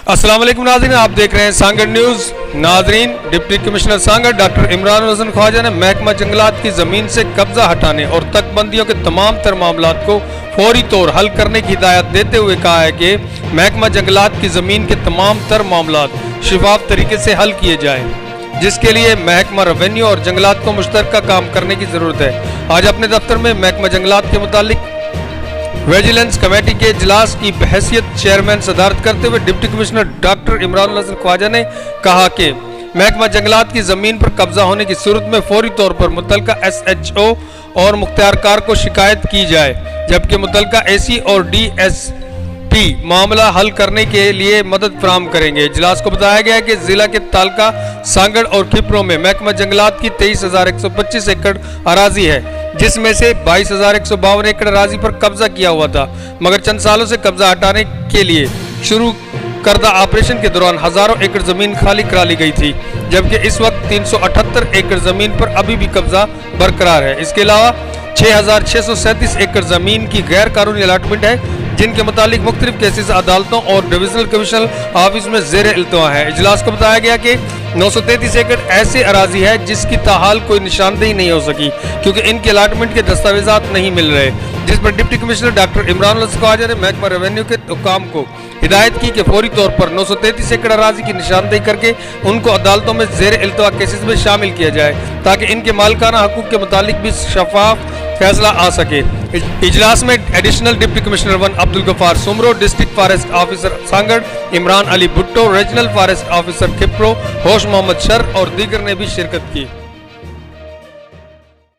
अस्सलाम वालेकुम नाज़रीन, आप देख रहे हैं सांगड़ न्यूज़। नाज़रीन, deputy commissioner Sanghar doctor Imran Hasan Khawaja ने महकमा जंगलात की ज़मीन से कब्जा हटाने और तकबंदियों के तमाम तर मामलात को फौरी तौर हल करने की हिदायत देते हुए कहा है कि महकमा जंगलात की ज़मीन के तमाम तर मामलात शिफाफ तरीके से हल किए जाएँ, जिसके लिए महकमा रेवेन्यू और जंगलात को मुश्तरका काम करने की ज़रूरत है। आज अपने दफ्तर में महकमा जंगलात के मुतालिक विजिलेंस कमेटी के इजलास की बहैसियत चेयरमैन सदारत करते हुए deputy commissioner doctor Imran Hasan Khawaja ने कहा कि महकमा जंगलात की ज़मीन पर कब्जा होने की सूरत में फौरी तौर पर मुतलका SHO और मुख्तियारकार को शिकायत की जाए, जबकि मुतलका AC और DSP मामला हल करने के लिए मदद फराहम करेंगे। इजलास को बताया गया है कि जिला के तालका सांगड़ और खिपरों में महकमा जंगलात की 23,125 एकड़ अराजी है, जिसमें से 22,152 एकड़ अराजी पर कब्जा किया हुआ था, मगर चंद सालों से कब्जा हटाने के लिए शुरू करदा ऑपरेशन के दौरान हजारों एकड़ जमीन खाली करा ली गई थी, जबकि इस वक्त 378 एकड़ जमीन पर अभी भी कब्जा बरकरार है। इसके अलावा 6,637 एकड़ जमीन की गैर कानूनी अलाटमेंट है, जिनके मुतालिक मुख्तलिफ केसेस अदालतों और डिविजनल कमिश्नर ऑफिस में ज़ेर इल्तवा है। इजलास को बताया गया कि 933 एकड़ ऐसे अराजी है जिसकी ताहाल कोई निशानदेही नहीं हो सकी, क्योंकि इनके अलाटमेंट के दस्तावेजात नहीं मिल रहे, जिस पर deputy commissioner doctor Imran Hasan Khawaja ने महकमा रेवेन्यू के हुकाम को हिदायत की कि फौरी तौर पर 933 एकड़ अराजी की निशानदेही करके उनको अदालतों में ज़ेर इल्तवा केसेस में शामिल किया जाए, ताकि इनके मालिकाना हकूक़ के मुतालिक भी शफाफ फैसला आ सके। इजलास में additional deputy commissioner 1 Abdul Ghaffar Soomro, district forest officer Sanghar Imran Ali Bhutto, regional forest officer Khipro Hosh Muhammad sir और दीगर ने भी शिरकत की।